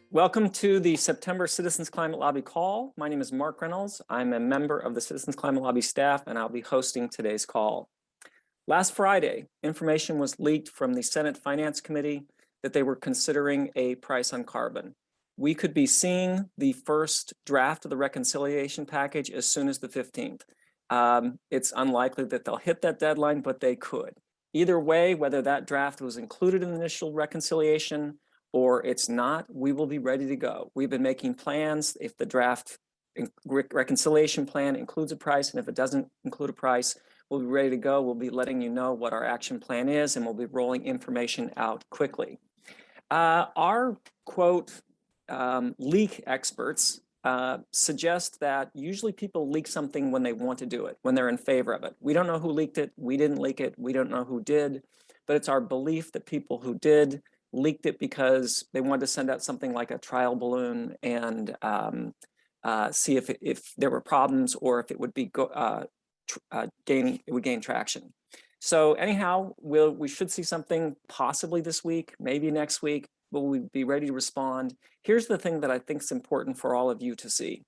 Welcome to the September Citizens Climate Lobby call. My name is Mark Reynolds. I'm a member of the Citizens Climate Lobby staff, and I'll be hosting today's call. Last Friday, information was leaked from the Senate Finance Committee that they were considering a price on carbon. We could be seeing the first draft of the reconciliation package as soon as the 15th. It's unlikely that they'll hit that deadline, but they could. Either way, whether that draft was included in the initial reconciliation or it's not, we will be ready to go. We've been making plans. If the draft reconciliation plan includes a price, and if it doesn't include a price, we'll be ready to go. We'll be letting you know what our action plan is, and we'll be rolling information out quickly. Our quote leak experts suggest that usually people leak something when they want to do it, when they're in favor of it. We don't know who leaked it. We didn't leak it. We don't know who did, but it's our belief that people who did leaked it because they wanted to send out something like a trial balloon and see if there were problems or if it would be gain traction. So anyhow, we should see something possibly this week, maybe next week, but we'll be ready to respond. Here's the thing that I think is important for all of you to see.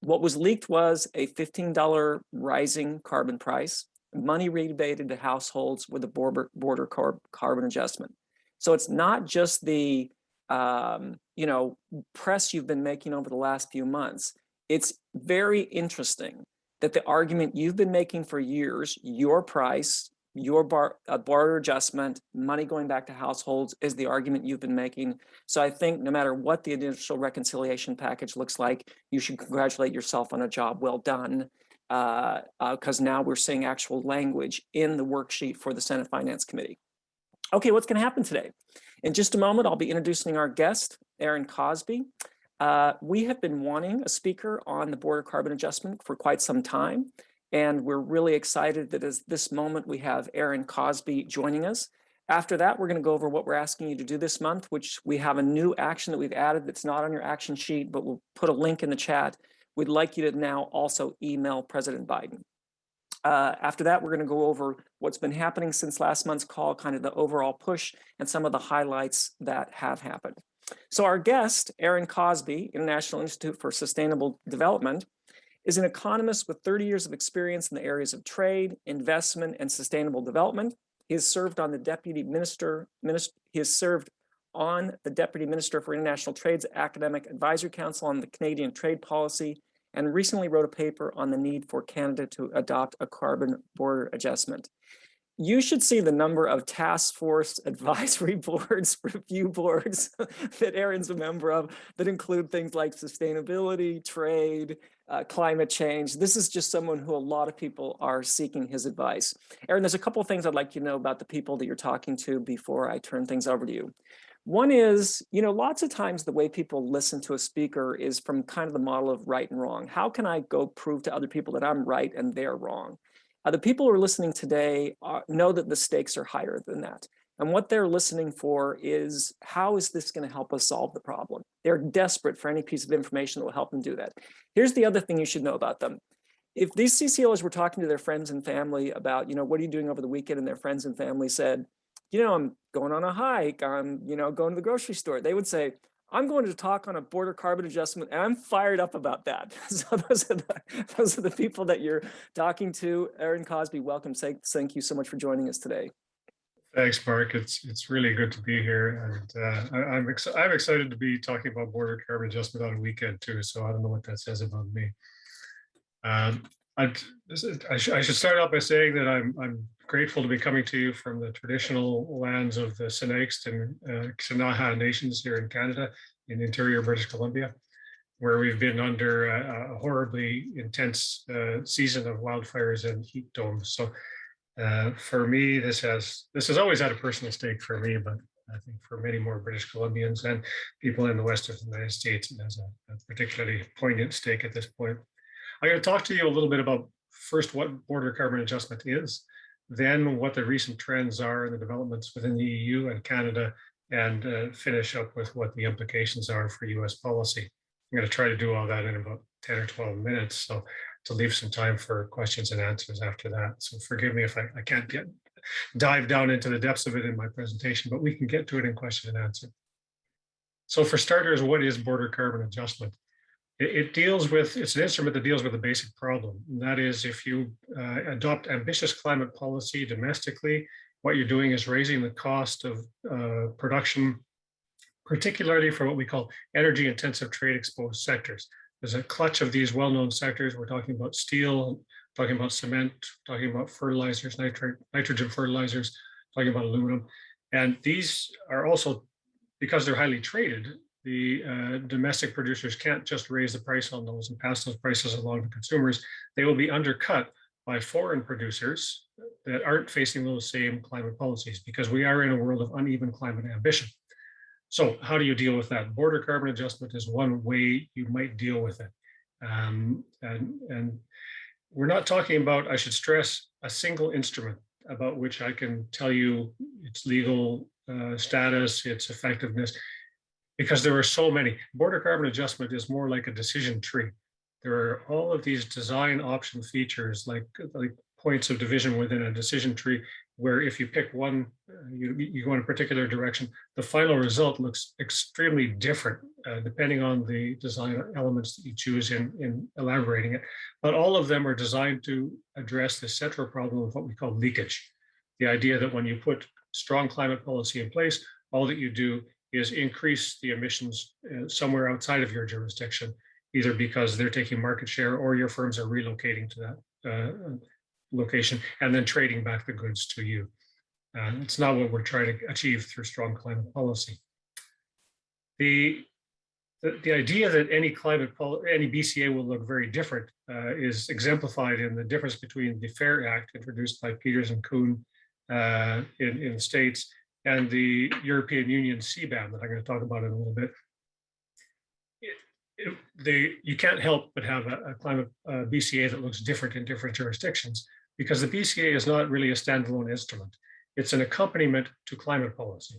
What was leaked was a $15 rising carbon price, money rebated to households with a border carbon adjustment. So it's not just the press you've been making over the last few months. It's very interesting that the argument you've been making for years, your price, your border adjustment, money going back to households, is the argument you've been making. So I think no matter what the initial reconciliation package looks like, you should congratulate yourself on a job well done, because now we're seeing actual language in the worksheet for the Senate Finance Committee. Okay, what's going to happen today? In just a moment, I'll be introducing our guest, Aaron Cosbey. We have been wanting a speaker on the border carbon adjustment for quite some time, and we're really excited that at this moment we have Aaron Cosbey joining us. After that, we're going to go over what we're asking you to do this month, which we have a new action that we've added that's not on your action sheet, but we'll put a link in the chat. We'd like you to now also email President Biden. After that, we're going to go over what's been happening since last month's call, kind of the overall push and some of the highlights that have happened. So our guest, Aaron Cosbey, International Institute for Sustainable Development, is an economist with 30 years of experience in the areas of trade, investment, and sustainable development. He has served on the Deputy Minister for International Trade's Academic Advisory Council on the Canadian Trade Policy, and recently wrote a paper on the need for Canada to adopt a carbon border adjustment. You should see the number of task force advisory boards, review boards that Aaron's a member of that include things like sustainability, trade, climate change. This is just someone who a lot of people are seeking his advice. Aaron, there's a couple of things I'd like you to know about the people that you're talking to before I turn things over to you. One is, lots of times the way people listen to a speaker is from kind of the model of right and wrong. How can I go prove to other people that I'm right and they're wrong? The people who are listening today know that the stakes are higher than that. And what they're listening for is, how is this going to help us solve the problem? They're desperate for any piece of information that will help them do that. Here's the other thing you should know about them. If these CCLers were talking to their friends and family about, what are you doing over the weekend? And their friends and family said, I'm going on a hike, I'm, going to the grocery store, they would say, I'm going to talk on a border carbon adjustment, and I'm fired up about that. So those are the people that you're talking to. Aaron Cosbey, welcome. Thank you so much for joining us today. Thanks, Mark. It's really good to be here, and I'm excited to be talking about border carbon adjustment on a weekend too. So I don't know what that says about me. I should start out by saying that I'm grateful to be coming to you from the traditional lands of the Sinixt and Ktunaxa nations here in Canada, in interior British Columbia, where we've been under a horribly intense season of wildfires and heat domes. So for me, this has always had a personal stake for me, but I think for many more British Columbians and people in the west of the United States, it has a particularly poignant stake at this point. I'm going to talk to you a little bit about first what border carbon adjustment is, then what the recent trends are and the developments within the EU and Canada, and finish up with what the implications are for US policy. I'm going to try to do all that in about 10 or 12 minutes, so to leave some time for questions and answers after that. So forgive me if I can't dive down into the depths of it in my presentation, but we can get to it in question and answer. So for starters, what is border carbon adjustment? It's an instrument that deals with a basic problem. And that is, if you adopt ambitious climate policy domestically, what you're doing is raising the cost of production, particularly for what we call energy intensive trade exposed sectors. There's a clutch of these well-known sectors. We're talking about steel, talking about cement, talking about fertilizers, nitrogen fertilizers, talking about aluminum. And these are also, because they're highly traded, the domestic producers can't just raise the price on those and pass those prices along to consumers. They will be undercut by foreign producers that aren't facing those same climate policies, because we are in a world of uneven climate ambition. So how do you deal with that? Border carbon adjustment is one way you might deal with it. And we're not talking about, I should stress, a single instrument about which I can tell you its legal status, its effectiveness, because there are so many. Border carbon adjustment is more like a decision tree. There are all of these design option features, like points of division within a decision tree, where if you pick one, you go in a particular direction, the final result looks extremely different depending on the design elements that you choose in elaborating it. But all of them are designed to address the central problem of what we call leakage. The idea that when you put strong climate policy in place, all that you do is increase the emissions somewhere outside of your jurisdiction, either because they're taking market share or your firms are relocating to that location and then trading back the goods to you. It's not what we're trying to achieve through strong climate policy. The idea that any BCA will look very different is exemplified in the difference between the FAIR Act introduced by Peters and Kuhn in the States and the European Union CBAM that I'm going to talk about in a little bit. You can't help but have a climate BCA that looks different in different jurisdictions, because the BCA is not really a standalone instrument. It's an accompaniment to climate policy.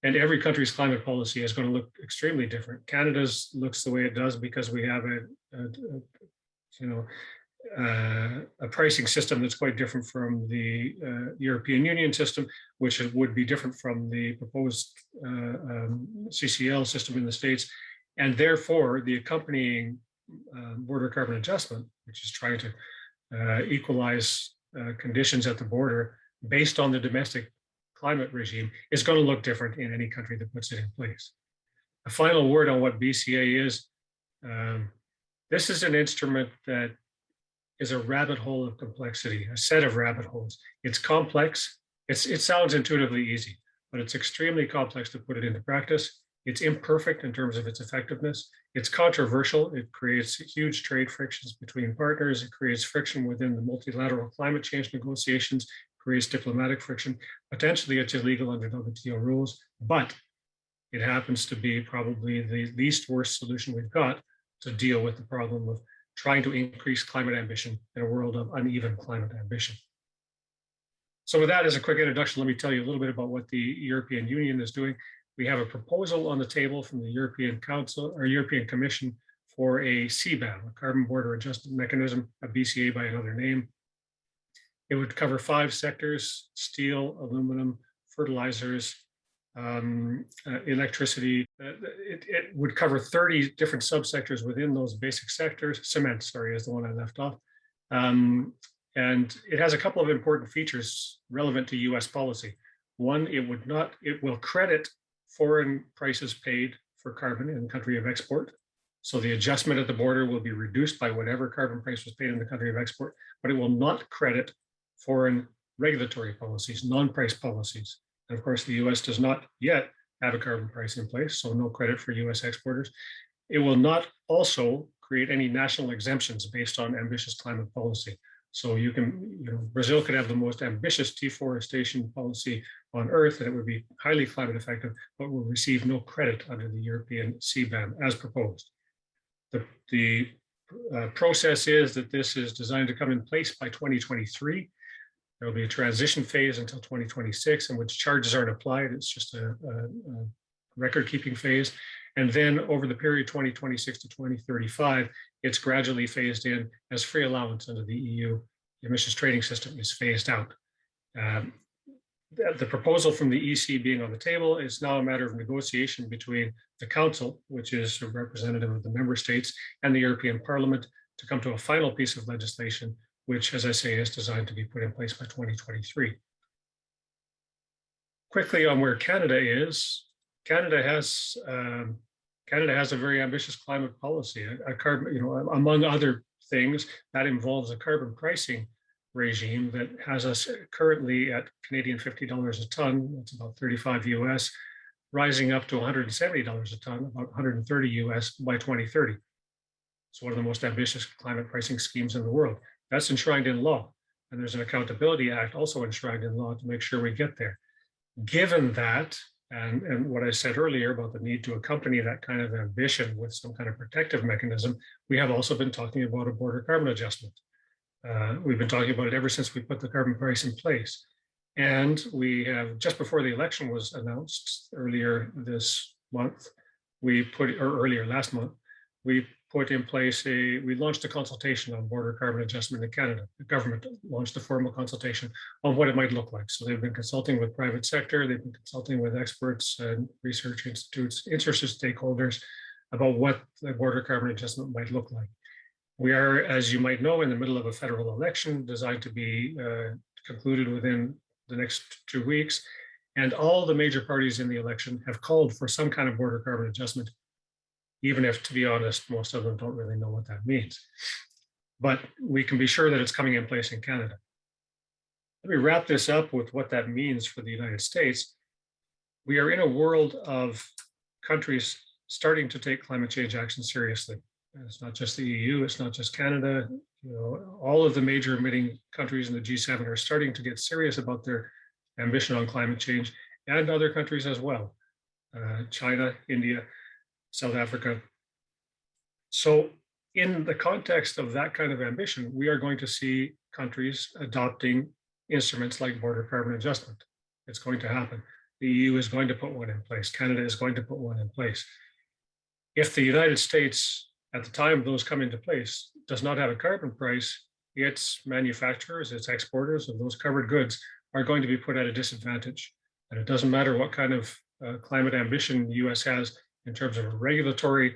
And every country's climate policy is going to look extremely different. Canada's looks the way it does because we have a pricing system that's quite different from the European Union system, which would be different from the proposed CCL system in the States. And therefore, the accompanying border carbon adjustment, which is trying to equalize conditions at the border based on the domestic climate regime, is going to look different in any country that puts it in place. A final word on what BCA is. This is an instrument that is a rabbit hole of complexity, a set of rabbit holes. It's complex. It sounds intuitively easy, but it's extremely complex to put it into practice. It's imperfect in terms of its effectiveness. It's controversial. It creates huge trade frictions between partners. It creates friction within the multilateral climate change negotiations, creates diplomatic friction. Potentially it's illegal under WTO rules, but it happens to be probably the least worst solution we've got to deal with the problem of trying to increase climate ambition in a world of uneven climate ambition. So with that as a quick introduction, let me tell you a little bit about what the European Union is doing. We have a proposal on the table from the European Council or European Commission for a CBAM, a carbon border adjustment mechanism, a BCA by another name. It would cover 5 sectors: steel, aluminum, fertilizers, electricity. It would cover 30 different subsectors within those basic sectors. Cement, sorry, is the one I left off. And it has a couple of important features relevant to US policy. One, it will credit foreign prices paid for carbon in the country of export. So the adjustment at the border will be reduced by whatever carbon price was paid in the country of export, but it will not credit foreign regulatory policies, non-price policies. And of course, the US does not yet have a carbon price in place, so no credit for US exporters. It will not also create any national exemptions based on ambitious climate policy. So Brazil could have the most ambitious deforestation policy on earth, and it would be highly climate effective, but will receive no credit under the European CBAM as proposed. The process is that this is designed to come in place by 2023. There will be a transition phase until 2026 in which charges aren't applied. It's just a record-keeping phase. And then over the period 2026 to 2035, it's gradually phased in as free allowance under the EU emissions trading system is phased out. the proposal from the EC being on the table, it's now a matter of negotiation between the Council, which is a representative of the member states, and the European Parliament to come to a final piece of legislation, which, as I say, is designed to be put in place by 2023. Quickly on where Canada is, Canada has a very ambitious climate policy. A carbon, among other things, that involves a carbon pricing regime that has us currently at Canadian $50 a ton. That's about 35 US, rising up to $170 a ton, about 130 US by 2030. It's one of the most ambitious climate pricing schemes in the world. That's enshrined in law, and there's an Accountability Act also enshrined in law to make sure we get there. Given that, and what I said earlier about the need to accompany that kind of ambition with some kind of protective mechanism, we have also been talking about a border carbon adjustment. We've been talking about it ever since we put the carbon price in place. And we have, just before the election was announced earlier this month, earlier last month, we put in place we launched a consultation on border carbon adjustment in Canada. The government launched a formal consultation on what it might look like. So they've been consulting with private sector, they've been consulting with experts and research institutes, interested stakeholders about what the border carbon adjustment might look like. We are, as you might know, in the middle of a federal election designed to be concluded within the next 2 weeks. And all the major parties in the election have called for some kind of border carbon adjustment, even if, to be honest, most of them don't really know what that means. But we can be sure that it's coming in place in Canada. Let me wrap this up with what that means for the United States. We are in a world of countries starting to take climate change action seriously. It's not just the EU, it's not just Canada. All of the major emitting countries in the G7 are starting to get serious about their ambition on climate change, and other countries as well. China, India, South Africa. So in the context of that kind of ambition, we are going to see countries adopting instruments like border carbon adjustment. It's going to happen. The EU is going to put one in place. Canada is going to put one in place. If the United States, at the time those come into place, does not have a carbon price, its manufacturers, its exporters of those covered goods are going to be put at a disadvantage. And it doesn't matter what kind of climate ambition the US has in terms of a regulatory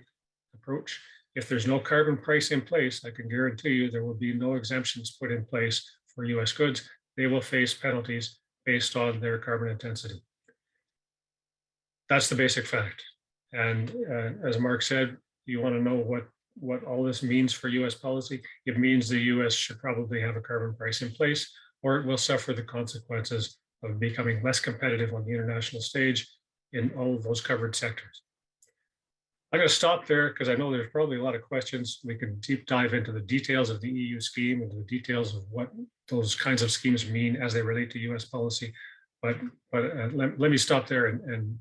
approach. If there's no carbon price in place, I can guarantee you there will be no exemptions put in place for US goods. They will face penalties based on their carbon intensity. That's the basic fact. And as Mark said, you want to know what all this means for US policy? It means the US should probably have a carbon price in place, or it will suffer the consequences of becoming less competitive on the international stage in all of those covered sectors. I'm going to stop there because I know there's probably a lot of questions. We can deep dive into the details of the EU scheme, into the details of what those kinds of schemes mean as they relate to US policy. But let me stop there and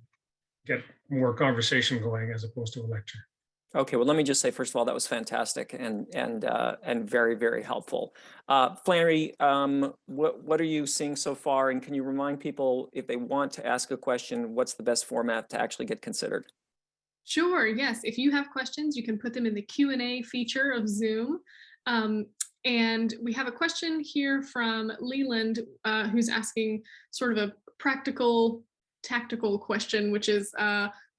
get more conversation going as opposed to a lecture. Okay, well, let me just say, first of all, that was fantastic and very, very helpful. Flannery, what are you seeing so far? And can you remind people, if they want to ask a question, what's the best format to actually get considered? Sure, yes. If you have questions, you can put them in the Q&A feature of Zoom. And we have a question here from Leland, who's asking sort of a practical, tactical question, which is,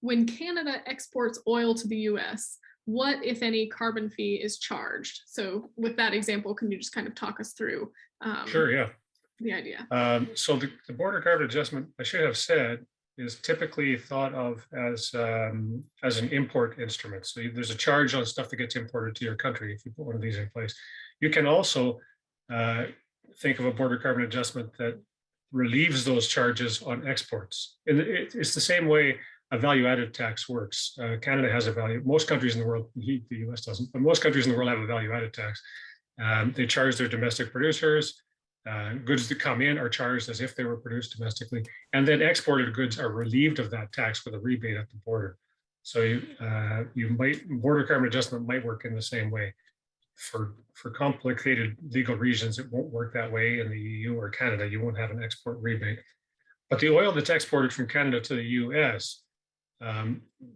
when Canada exports oil to the US, what, if any, carbon fee is charged? So with that example, can you just kind of talk us through Sure, yeah. the idea? So the border carbon adjustment, I should have said, is typically thought of as an import instrument. So there's a charge on stuff that gets imported to your country if you put one of these in place. You can also think of a border carbon adjustment that relieves those charges on exports. And it's the same way a value-added tax works. Canada has a value. Most countries in the world, the US doesn't, but most countries in the world have a value-added tax. They charge their domestic producers. Goods that come in are charged as if they were produced domestically, and then exported goods are relieved of that tax with a rebate at the border. So border carbon adjustment might work in the same way. For complicated legal reasons, it won't work that way in the EU or Canada. You won't have an export rebate. But the oil that's exported from Canada to the US,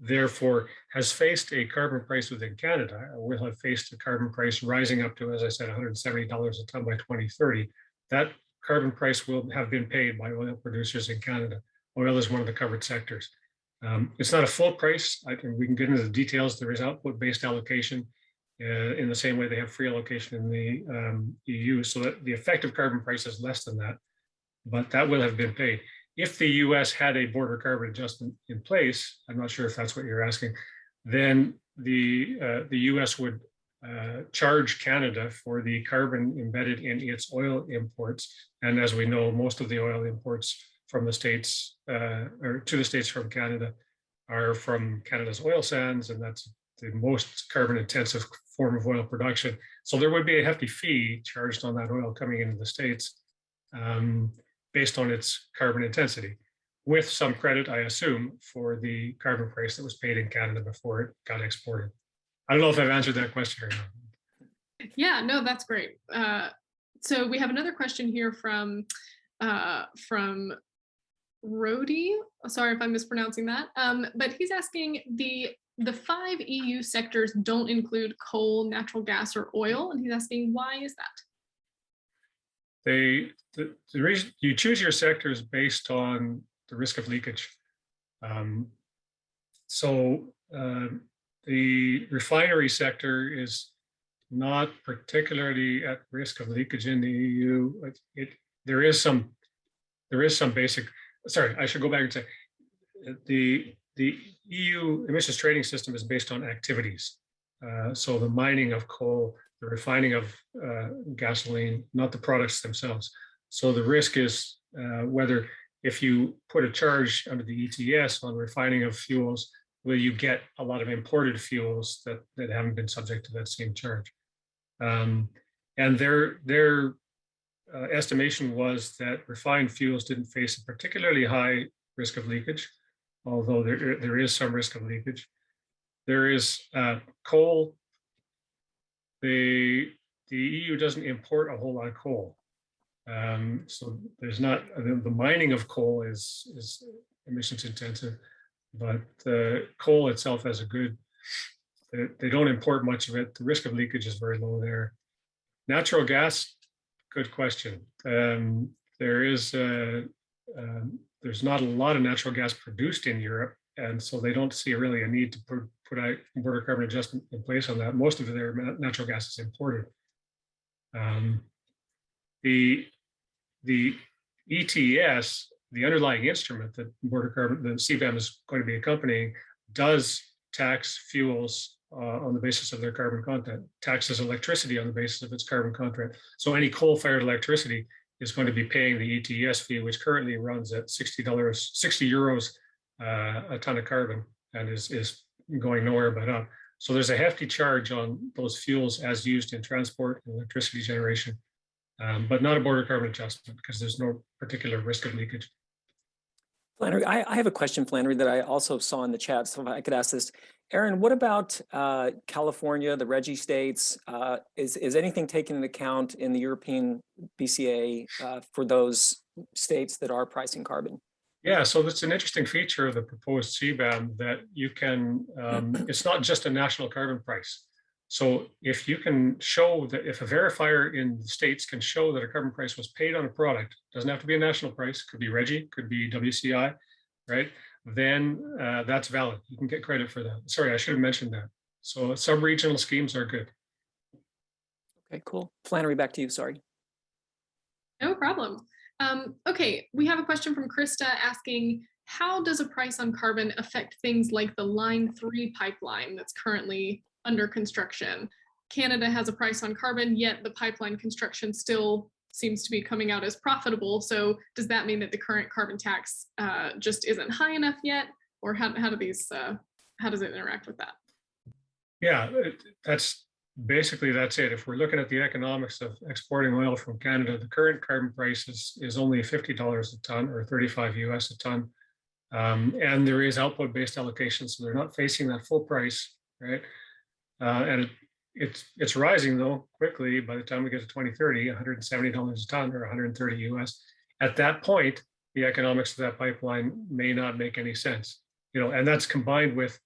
therefore, has faced a carbon price within Canada, will have faced a carbon price rising up to, as I said, $170 a ton by 2030. That carbon price will have been paid by oil producers in Canada. Oil is one of the covered sectors. It's not a full price. We can get into the details. There is output-based allocation in the same way they have free allocation in the EU, so that the effective carbon price is less than that, but that will have been paid. If the US had a border carbon adjustment in place, I'm not sure if that's what you're asking, then the US would charge Canada for the carbon embedded in its oil imports. And as we know, most of the oil imports from the States or to the States from Canada are from Canada's oil sands, and that's the most carbon intensive form of oil production. So there would be a hefty fee charged on that oil coming into the States based on its carbon intensity, with some credit, I assume, for the carbon price that was paid in Canada before it got exported. I don't know if I've answered that question or not. Yeah, no, that's great. So we have another question here from Rody. Sorry if I'm mispronouncing that. But he's asking the 5 EU sectors don't include coal, natural gas, or oil, and he's asking why is that? The reason you choose your sectors based on the risk of leakage. The refinery sector is not particularly at risk of leakage in the EU. There is some basic. Sorry, I should go back and say the EU emissions trading system is based on activities. So the mining of coal, the refining of gasoline, not the products themselves. So the risk is whether if you put a charge under the ETS on refining of fuels, will you get a lot of imported fuels that haven't been subject to that same charge? And their estimation was that refined fuels didn't face a particularly high risk of leakage, although there is some risk of leakage. There is coal. The EU doesn't import a whole lot of coal. So there's not, the mining of coal is emissions intensive, but coal itself has a good, they don't import much of it. The risk of leakage is very low there. Natural gas, good question. There's not a lot of natural gas produced in Europe, and so they don't see really a need to put a border carbon adjustment in place on that. Most of their natural gas is imported. The ETS, the underlying instrument that border carbon, the CBAM is going to be accompanying, does tax fuels on the basis of their carbon content, taxes electricity on the basis of its carbon content. So any coal-fired electricity is going to be paying the ETS fee, which currently runs at 60 euros a ton of carbon, and is going nowhere but up. So there's a hefty charge on those fuels as used in transport and electricity generation, but not a border carbon adjustment because there's no particular risk of leakage. Flannery, I have a question, Flannery, that I also saw in the chat, so if I could ask this. Aaron, what about California, the RGGI states? Is anything taken into account in the European BCA for those states that are pricing carbon? Yeah, so that's an interesting feature of the proposed CBAM that you can, it's not just a national carbon price. So if you can show that, if a verifier in the States can show that a carbon price was paid on a product, doesn't have to be a national price, could be RGGI, could be WCI, right? Then that's valid. You can get credit for that. Sorry, I should have mentioned that. So sub-regional schemes are good. Okay, cool. Flannery, back to you, sorry. No problem. Okay, we have a question from Krista asking, how does a price on carbon affect things like the Line 3 pipeline that's currently under construction? Canada has a price on carbon, yet the pipeline construction still seems to be coming out as profitable. So does that mean that the current carbon tax just isn't high enough yet? Or how does it interact with that? Yeah, that's basically, that's it. If we're looking at the economics of exporting oil from Canada, the current carbon price is only $50 a ton or 35 US a ton. And there is output-based allocation, so they're not facing that full price, right? And it's rising though quickly. By the time we get to 2030, $170 a ton or 130 US. At that point, the economics of that pipeline may not make any sense, and that's combined with,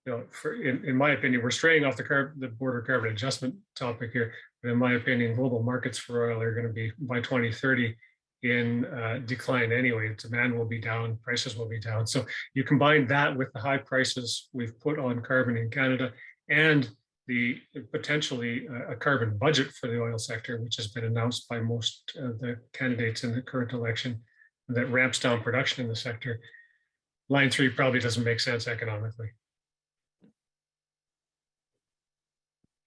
in my opinion, we're straying off the border carbon adjustment topic here. But in my opinion, global markets for oil are going to be, by 2030, in decline anyway. Demand will be down, prices will be down. So you combine that with the high prices we've put on carbon in Canada and the potentially a carbon budget for the oil sector, which has been announced by most of the candidates in the current election, that ramps down production in the sector. Line 3 probably doesn't make sense economically.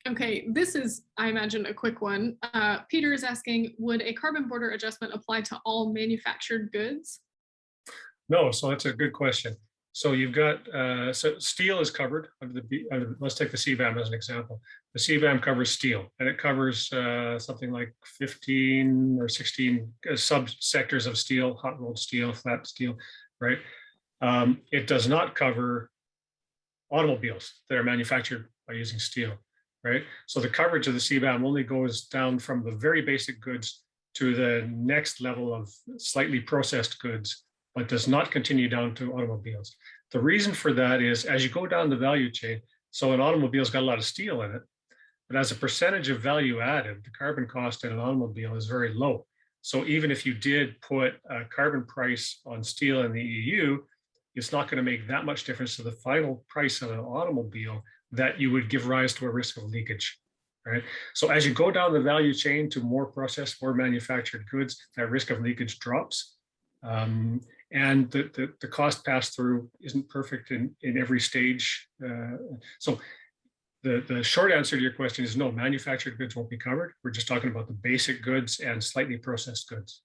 Okay, this is, I imagine, a quick one. Peter is asking, would a carbon border adjustment apply to all manufactured goods? No, so that's a good question. So you've got, so steel is covered. Let's take the CBAM as an example. The CBAM covers steel, and it covers something like 15 or 16 subsectors of steel, hot rolled steel, flat steel, right? It does not cover automobiles that are manufactured by using steel, right? So the coverage of the CBAM only goes down from the very basic goods to the next level of slightly processed goods, but does not continue down to automobiles. The reason for that is as you go down the value chain, so an automobile's got a lot of steel in it, but as a percentage of value added, the carbon cost in an automobile is very low. So even if you did put a carbon price on steel in the EU, it's not going to make that much difference to the final price of an automobile that you would give rise to a risk of leakage, right? So as you go down the value chain to more processed, more manufactured goods, that risk of leakage drops. And the cost pass-through isn't perfect in every stage. So the short answer to your question is no, manufactured goods won't be covered. We're just talking about the basic goods and slightly processed goods.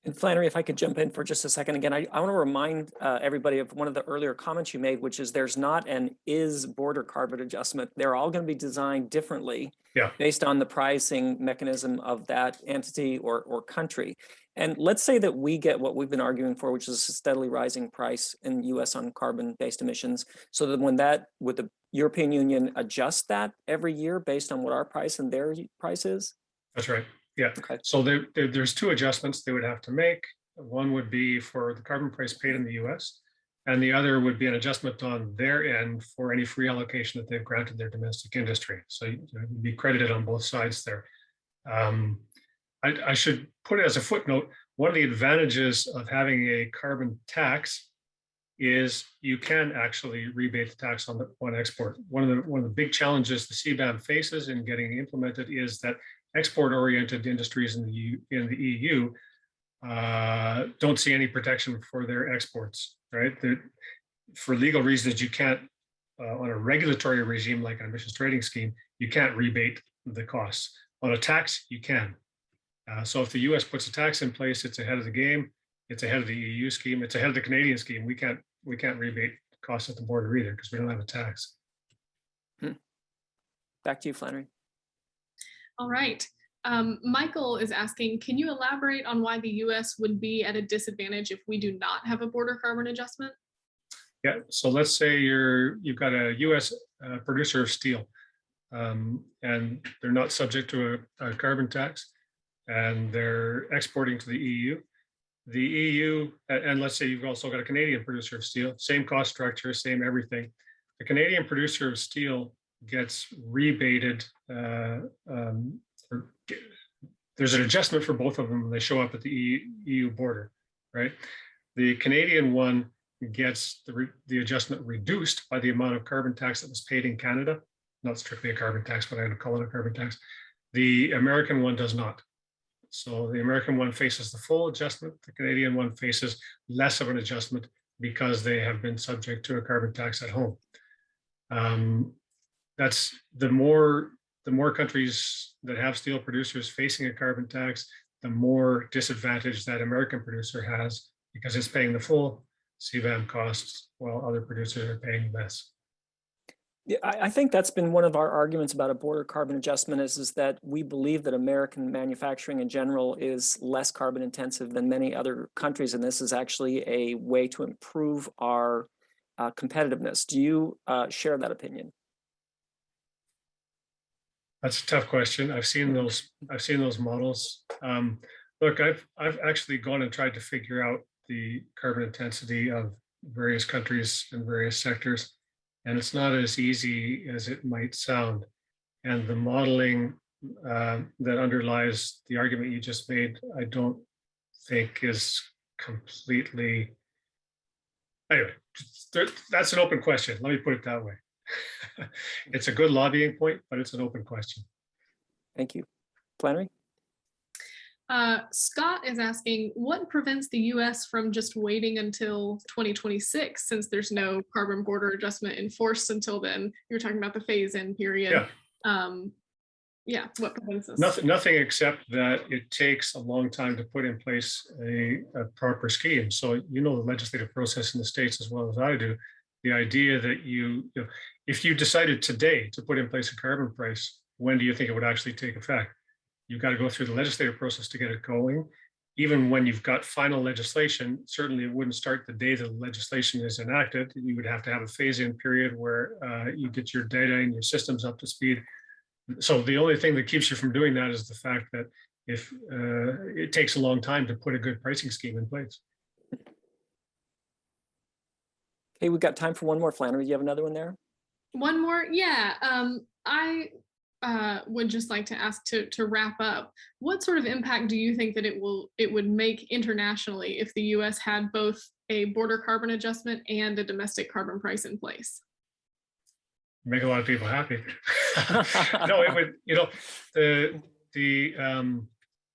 And Flannery, if I could jump in for just a second again, I want to remind everybody of one of the earlier comments you made, which is there's not an is border carbon adjustment. They're all going to be designed differently based on the pricing mechanism of that entity or country. And let's say that we get what we've been arguing for, which is a steadily rising price in the US on carbon-based emissions, so that would the European Union adjust that every year based on what our price and their price is? That's right. Yeah. Okay. So there's two adjustments they would have to make. One would be for the carbon price paid in the US, and the other would be an adjustment on their end for any free allocation that they've granted their domestic industry. So you'd be credited on both sides there. I should put it as a footnote. One of the advantages of having a carbon tax is you can actually rebate the tax on export. One of the big challenges the CBAM faces in getting implemented is that export-oriented industries in the EU don't see any protection for their exports, right? For legal reasons, you can't, on a regulatory regime like an emissions trading scheme, you can't rebate the costs. On a tax, you can. So if the US puts a tax in place, it's ahead of the game. It's ahead of the EU scheme. It's ahead of the Canadian scheme. We can't rebate costs at the border either because we don't have a tax. Back to you, Flannery. All right. Michael is asking, can you elaborate on why the US would be at a disadvantage if we do not have a border carbon adjustment? Yeah, so let's say you've got a US producer of steel, and they're not subject to a carbon tax, and they're exporting to the EU. The EU, and let's say you've also got a Canadian producer of steel, same cost structure, same everything. The Canadian producer of steel gets rebated. There's an adjustment for both of them when they show up at the EU border, right? The Canadian one gets the adjustment reduced by the amount of carbon tax that was paid in Canada. Not strictly a carbon tax, but I'm going to call it a carbon tax. The American one does not. So the American one faces the full adjustment. The Canadian one faces less of an adjustment because they have been subject to a carbon tax at home. That's the more countries that have steel producers facing a carbon tax, the more disadvantage that American producer has because it's paying the full CBAM costs while other producers are paying less. Yeah, I think that's been one of our arguments about a border carbon adjustment is that we believe that American manufacturing in general is less carbon intensive than many other countries, and this is actually a way to improve our competitiveness. Do you share that opinion? That's a tough question. I've seen those models. Look, I've actually gone and tried to figure out the carbon intensity of various countries and various sectors, and it's not as easy as it might sound. And the modeling that underlies the argument you just made, I don't think is completely, anyway, that's an open question. Let me put it that way. It's a good lobbying point, but it's an open question. Thank you. Flannery? Scott is asking, what prevents the US from just waiting until 2026 since there's no carbon border adjustment enforced until then? You were talking about the phase-in period. Yeah, what prevents us? Nothing except that it takes a long time to put in place a proper scheme. So you know the legislative process in the States as well as I do. The idea that if you decided today to put in place a carbon price, when do you think it would actually take effect? You've got to go through the legislative process to get it going. Even when you've got final legislation, certainly it wouldn't start the day the legislation is enacted. You would have to have a phase-in period where you get your data and your systems up to speed. So the only thing that keeps you from doing that is the fact that if it takes a long time to put a good pricing scheme in place. Okay, we've got time for one more. Flannery, do you have another one there? One more, yeah. I would just like to ask to wrap up. What sort of impact do you think that it would make internationally if the U.S. had both a border carbon adjustment and a domestic carbon price in place? Make a lot of people happy. No, it would.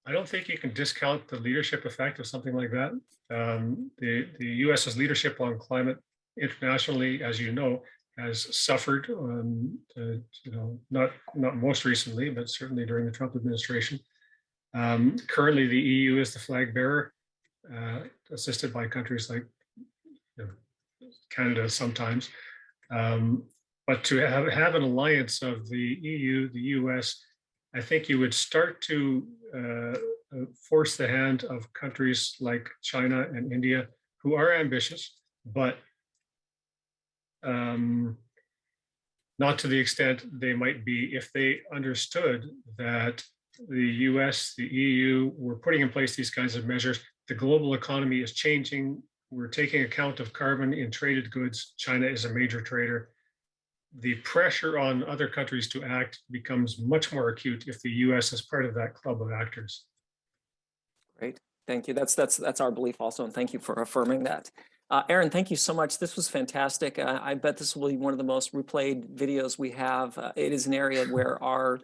I don't think you can discount the leadership effect of something like that. The U.S.'s leadership on climate internationally, as you know, has suffered. Not most recently, but certainly during the Trump administration. Currently, the EU is the flag bearer, assisted by countries like Canada sometimes. But to have an alliance of the EU, the US, I think you would start to force the hand of countries like China and India, who are ambitious, but not to the extent they might be if they understood that the US, the EU were putting in place these kinds of measures. The global economy is changing. We're taking account of carbon in traded goods. China is a major trader. The pressure on other countries to act becomes much more acute if the US is part of that club of actors. Great, thank you. That's our belief also, and thank you for affirming that. Aaron, thank you so much. This was fantastic. I bet this will be one of the most replayed videos we have. It is an area where our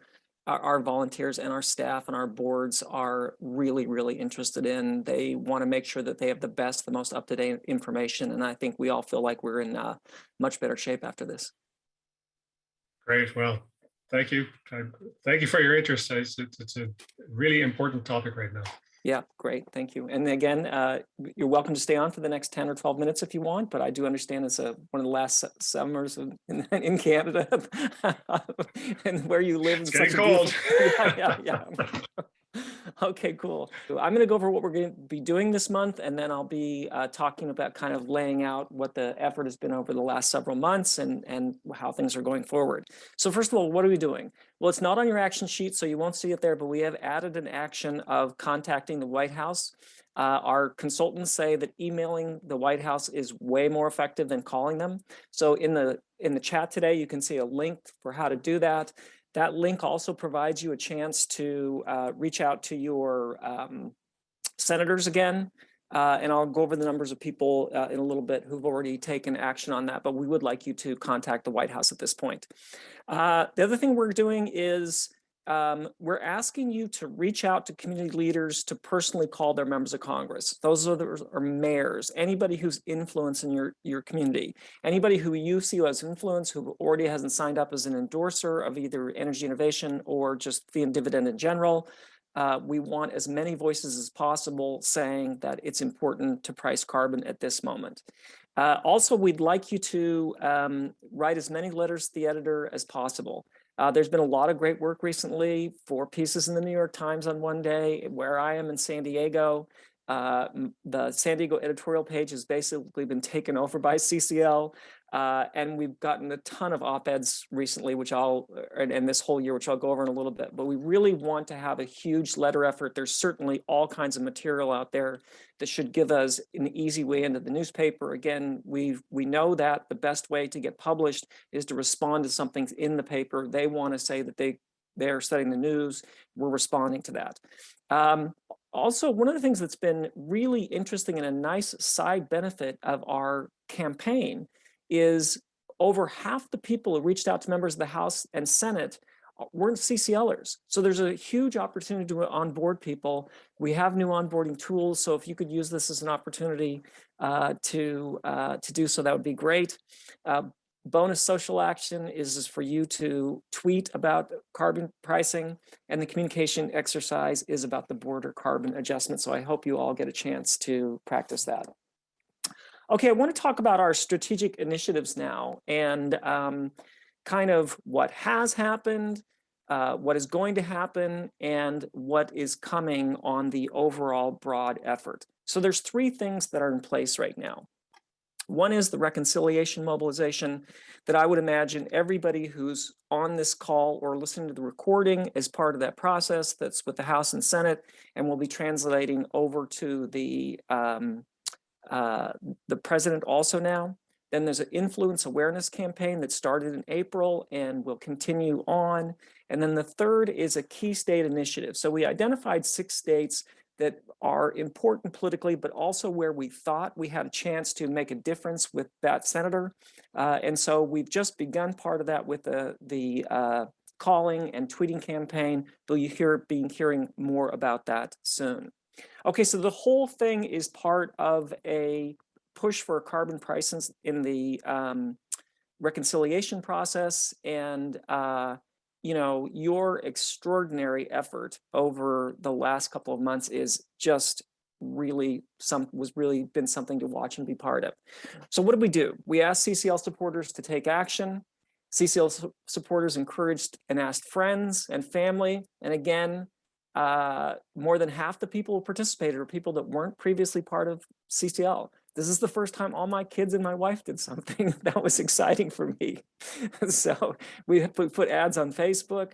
volunteers and our staff and our boards are really, really interested in. They want to make sure that they have the best, the most up-to-date information, and I think we all feel like we're in much better shape after this. Great. Well, thank you. Thank you for your interest. It's a really important topic right now. Yeah, great. Thank you. And again, you're welcome to stay on for the next 10 or 12 minutes if you want, but I do understand it's one of the last summers in Canada and where you live. It's getting cold. Yeah. Okay, cool. I'm going to go over what we're going to be doing this month, and then I'll be talking about kind of laying out what the effort has been over the last several months and how things are going forward. So first of all, what are we doing? Well, it's not on your action sheet, so you won't see it there, but we have added an action of contacting the White House. Our consultants say that emailing the White House is way more effective than calling them. So in the chat today, you can see a link for how to do that. That link also provides you a chance to reach out to your senators again, and I'll go over the numbers of people in a little bit who've already taken action on that, but we would like you to contact the White House at this point. The other thing we're doing is we're asking you to reach out to community leaders to personally call their members of Congress. Those are mayors, anybody who's influence in your community, anybody who you see who has influence, who already hasn't signed up as an endorser of either energy innovation or just fee and dividend in general. We want as many voices as possible saying that it's important to price carbon at this moment. Also, we'd like you to write as many letters to the editor as possible. There's been a lot of great work recently for pieces in the New York Times on one day. Where I am in San Diego, the San Diego editorial page has basically been taken over by CCL. And we've gotten a ton of op-eds recently, and this whole year, which I'll go over in a little bit, but we really want to have a huge letter effort. There's certainly all kinds of material out there that should give us an easy way into the newspaper. Again, we know that the best way to get published is to respond to something in the paper. They want to say that they're studying the news. We're responding to that. Also, one of the things that's been really interesting and a nice side benefit of our campaign is over half the people who reached out to members of the House and Senate weren't CCLers. So there's a huge opportunity to onboard people. We have new onboarding tools. So if you could use this as an opportunity to do so, that would be great. Bonus social action is for you to tweet about carbon pricing, and the communication exercise is about the border carbon adjustment. So I hope you all get a chance to practice that. Okay, I want to talk about our strategic initiatives now, and kind of what has happened, what is going to happen, and what is coming on the overall broad effort. So there's three things that are in place right now. One is the reconciliation mobilization that I would imagine everybody who's on this call or listening to the recording is part of that process. That's with the House and Senate, and we'll be translating over to the president also now. Then there's an influence awareness campaign that started in April and will continue on. And then the third is a key state initiative. So we identified 6 states that are important politically, but also where we thought we had a chance to make a difference with that senator. And so we've just begun part of that with the calling and tweeting campaign, but you'll be hearing more about that soon. Okay, so the whole thing is part of a push for carbon prices in the reconciliation process, and you know, your extraordinary effort over the last couple of months is just really been something to watch and be part of. So what did we do? We asked CCL supporters to take action. CCL supporters encouraged and asked friends and family, and again, more than half the people who participated are people that weren't previously part of CCL. This is the first time all my kids and my wife did something that was exciting for me. So we put ads on Facebook.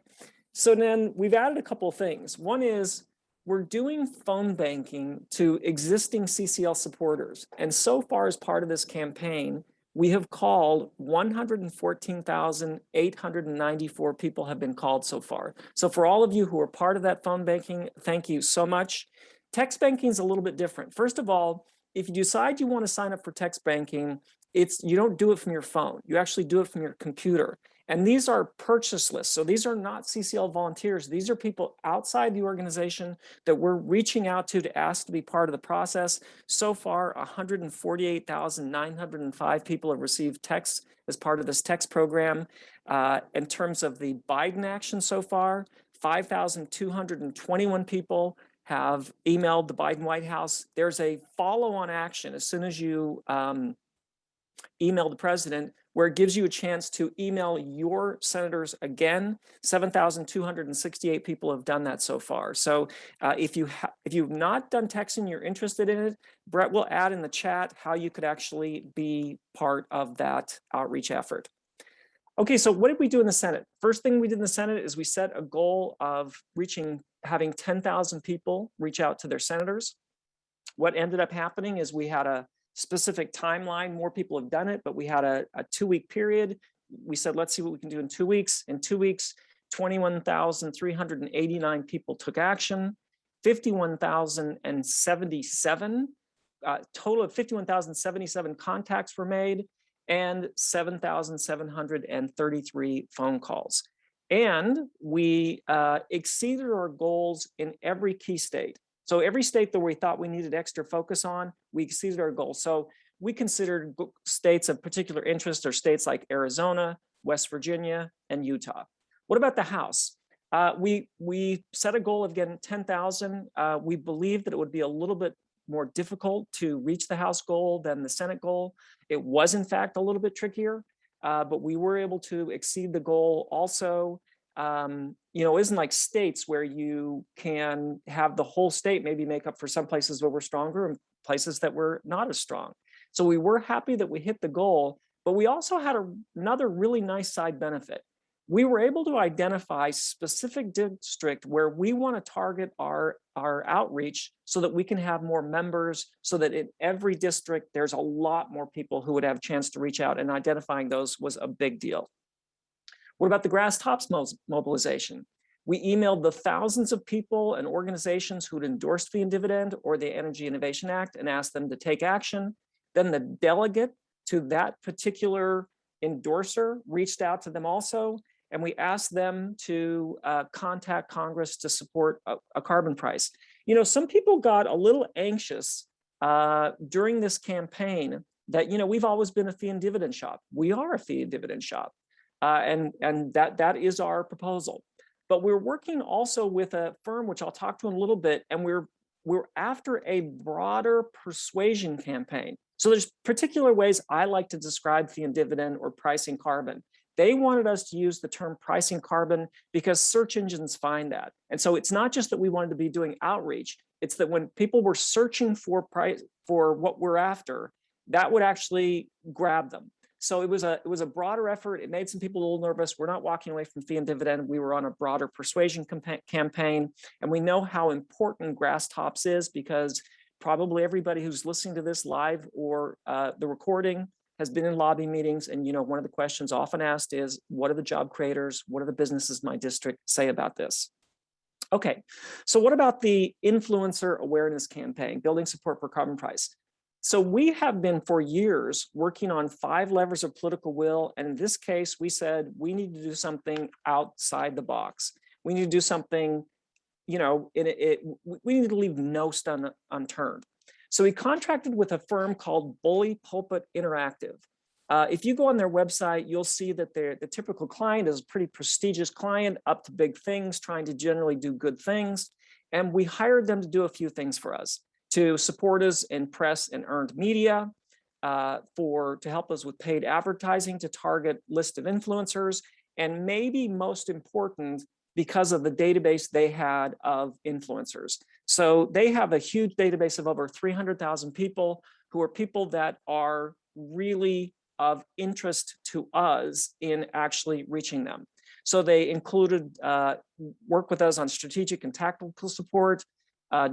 So then we've added a couple of things. One is we're doing phone banking to existing CCL supporters. And so far as part of this campaign, we have called 114,894 people have been called so far. So for all of you who are part of that phone banking, thank you so much. Text banking is a little bit different. First of all, if you decide you want to sign up for text banking, you don't do it from your phone. You actually do it from your computer. And these are purchase lists. So these are not CCL volunteers. These are people outside the organization that we're reaching out to ask to be part of the process. So far, 148,905 people have received texts as part of this text program. In terms of the Biden action so far, 5,221 people have emailed the Biden White House. There's a follow-on action as soon as you email the president, where it gives you a chance to email your senators again. 7,268 people have done that so far. So if you've not done texting, you're interested in it, Brett will add in the chat how you could actually be part of that outreach effort. Okay, so what did we do in the Senate? First thing we did in the Senate is we set a goal of having 10,000 people reach out to their senators. What ended up happening is we had a specific timeline. More people have done it, but we had a 2-week period. We said, let's see what we can do in 2 weeks. In 2 weeks, 21,389 people took action, 51,077, total of 51,077 contacts were made, and 7,733 phone calls. And we exceeded our goals in every key state. So every state that we thought we needed extra focus on, we exceeded our goals. So we considered states of particular interest are states like Arizona, West Virginia, and Utah. What about the House? We set a goal of getting 10,000. We believed that it would be a little bit more difficult to reach the House goal than the Senate goal. It was in fact a little bit trickier, but we were able to exceed the goal also. You know, it isn't like states where you can have the whole state maybe make up for some places where we're stronger and places that were not as strong. So we were happy that we hit the goal, but we also had another really nice side benefit. We were able to identify specific district where we want to target our outreach so that we can have more members, so that in every district, there's a lot more people who would have a chance to reach out, and identifying those was a big deal. What about the grass tops mobilization? We emailed the thousands of people and organizations who'd endorsed Fee and Dividend or the Energy Innovation Act and asked them to take action. Then the delegate to that particular endorser reached out to them also, and we asked them to contact Congress to support a carbon price. You know, some people got a little anxious during this campaign that, you know, we've always been a fee and dividend shop. We are a fee and dividend shop, and that is our proposal. But we're working also with a firm, which I'll talk to in a little bit, and we're after a broader persuasion campaign. So there's particular ways I like to describe fee and dividend or pricing carbon. They wanted us to use the term pricing carbon because search engines find that. And so it's not just that we wanted to be doing outreach, it's that when people were searching for price for what we're after, that would actually grab them. So it was a broader effort. It made some people a little nervous. We're not walking away from fee and dividend. We were on a broader persuasion campaign. And we know how important grass tops is because probably everybody who's listening to this live or the recording has been in lobby meetings. And, you know, one of the questions often asked is, what are the job creators? What are the businesses in my district say about this? Okay, so what about the influencer awareness campaign, building support for carbon price? So we have been for years working on 5 levers of political will. And in this case, we said we need to do something outside the box. We need to do something, you know, we need to leave no stone unturned. So we contracted with a firm called Bully Pulpit Interactive. If you go on their website, you'll see that the typical client is a pretty prestigious client, up to big things, trying to generally do good things. And we hired them to do a few things for us, to support us in press and earned media, to help us with paid advertising, to target list of influencers, and maybe most important, because of the database they had of influencers. So they have a huge database of over 300,000 people who are people that are really of interest to us in actually reaching them. So they included work with us on strategic and tactical support,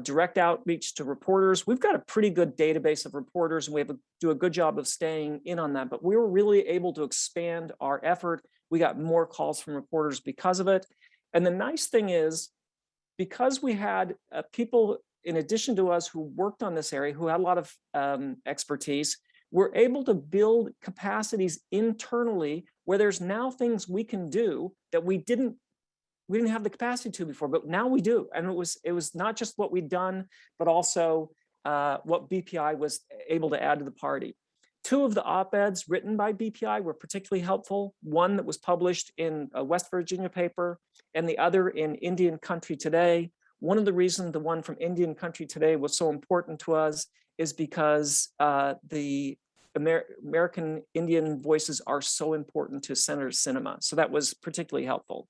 direct outreach to reporters. We've got a pretty good database of reporters and we do a good job of staying in on that, but we were really able to expand our effort. We got more calls from reporters because of it. And the nice thing is, because we had people in addition to us who worked on this area, who had a lot of expertise, we're able to build capacities internally where there's now things we can do that we didn't have the capacity to before, but now we do. And it was not just what we'd done, but also what BPI was able to add to the party. 2 of the op-eds written by BPI were particularly helpful. One that was published in a West Virginia paper and the other in Indian Country Today. One of the reasons the one from Indian Country Today was so important to us is because the American Indian voices are so important to Senator Sinema. So that was particularly helpful.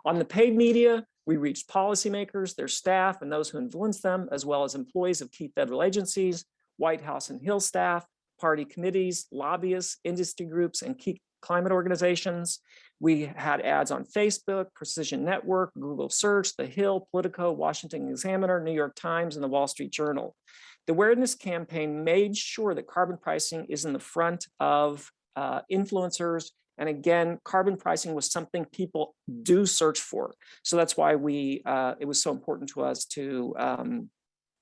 On the paid media, we reached policymakers, their staff, and those who influence them, as well as employees of key federal agencies, White House and Hill staff, party committees, lobbyists, industry groups, and key climate organizations. We had ads on Facebook, Precision Network, Google Search, The Hill, Politico, Washington Examiner, New York Times, and the Wall Street Journal. The awareness campaign made sure that carbon pricing is in the front of influencers. And again, carbon pricing was something people do search for. So that's why it was so important to us to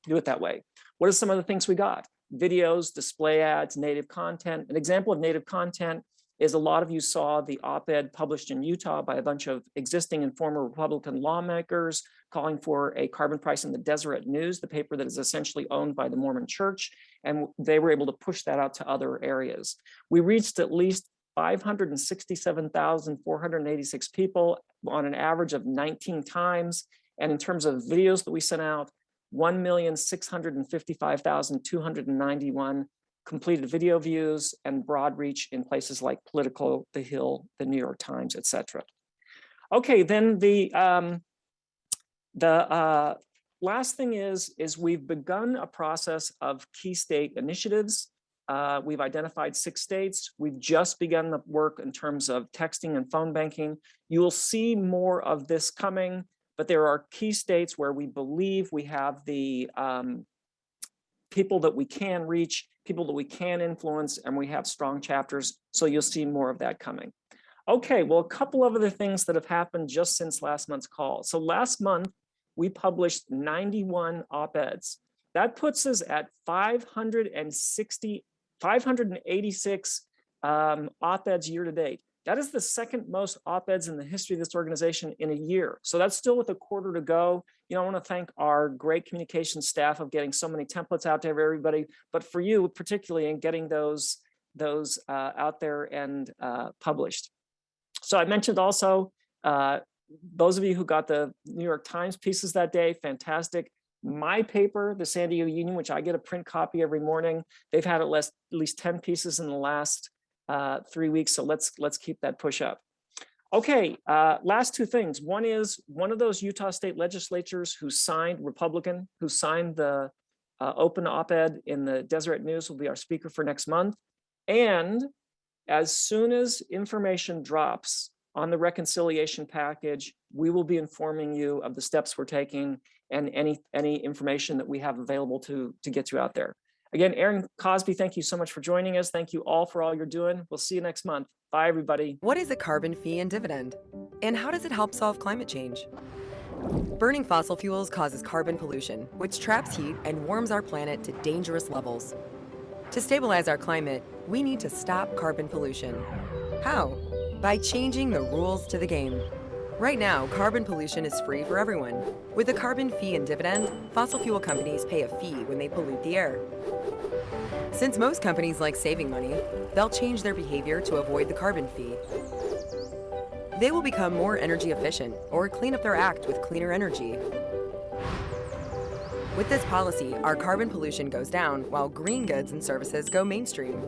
do it that way. What are some of the things we got? Videos, display ads, native content. An example of native content is a lot of you saw the op-ed published in Utah by a bunch of existing and former Republican lawmakers calling for a carbon price in the Deseret News, the paper that is essentially owned by the Mormon Church. And they were able to push that out to other areas. We reached at least 567,486 people on an average of 19 times. And in terms of videos that we sent out, 1,655,291 completed video views and broad reach in places like Politico, The Hill, the New York Times, etc. Okay, then the last thing is we've begun a process of key state initiatives. We've identified 6 states. We've just begun the work in terms of texting and phone banking. You will see more of this coming, but there are key states where we believe we have the people that we can reach, people that we can influence, and we have strong chapters. So you'll see more of that coming. Okay, well, a couple of other things that have happened just since last month's call. So last month, we published 91 op-eds. That puts us at 586 op-eds year to date. That is the second most op-eds in the history of this organization in a year. So that's still with a quarter to go. I want to thank our great communication staff of getting so many templates out to everybody, but for you particularly in getting those out there and published. So I mentioned also, those of you who got the New York Times pieces that day, fantastic. My paper, the San Diego Union, which I get a print copy every morning, they've had at least 10 pieces in the last 3 weeks. So let's keep that push up. Okay, last two things. One is one of those Utah state legislatures Republican, who signed the open op-ed in the Deseret News will be our speaker for next month. And as soon as information drops on the reconciliation package, we will be informing you of the steps we're taking and any information that we have available to get you out there. Again, Aaron Cosbey, thank you so much for joining us. Thank you all for all you're doing. We'll see you next month. Bye, everybody. What is a carbon fee and dividend? And how does it help solve climate change? Burning fossil fuels causes carbon pollution, which traps heat and warms our planet to dangerous levels. To stabilize our climate, we need to stop carbon pollution. How? By changing the rules to the game. Right now, carbon pollution is free for everyone. With a carbon fee and dividend, fossil fuel companies pay a fee when they pollute the air. Since most companies like saving money, they'll change their behavior to avoid the carbon fee. They will become more energy efficient or clean up their act with cleaner energy. With this policy, our carbon pollution goes down while green goods and services go mainstream.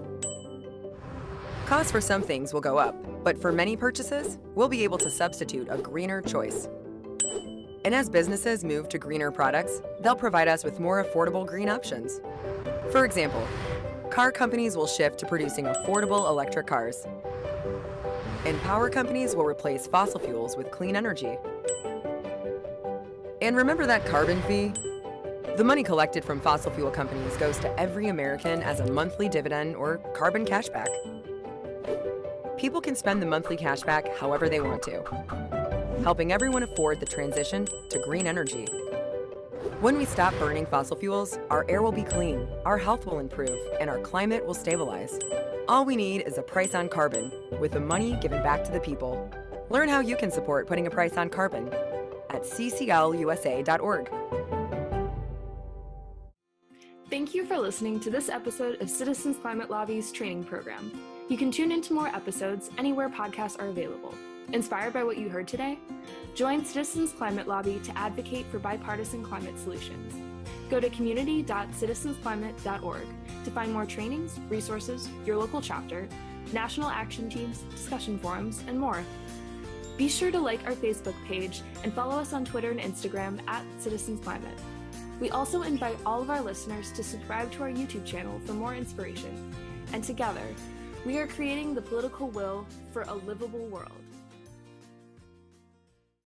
Costs for some things will go up, but for many purchases, we'll be able to substitute a greener choice. And as businesses move to greener products, they'll provide us with more affordable green options. For example, car companies will shift to producing affordable electric cars. And power companies will replace fossil fuels with clean energy. And remember that carbon fee? The money collected from fossil fuel companies goes to every American as a monthly dividend or carbon cashback. People can spend the monthly cashback however they want to, helping everyone afford the transition to green energy. When we stop burning fossil fuels, our air will be clean, our health will improve, and our climate will stabilize. All we need is a price on carbon, with the money given back to the people. Learn how you can support putting a price on carbon at cclusa.org. Thank you for listening to this episode of Citizens Climate Lobby's training program. You can tune into more episodes anywhere podcasts are available. Inspired by what you heard today? Join Citizens Climate Lobby to advocate for bipartisan climate solutions. Go to community.citizensclimate.org to find more trainings, resources, your local chapter, national action teams, discussion forums, and more. Be sure to like our Facebook page and follow us on Twitter and Instagram @CitizensClimate. We also invite all of our listeners to subscribe to our YouTube channel for more inspiration. And together, we are creating the political will for a livable world.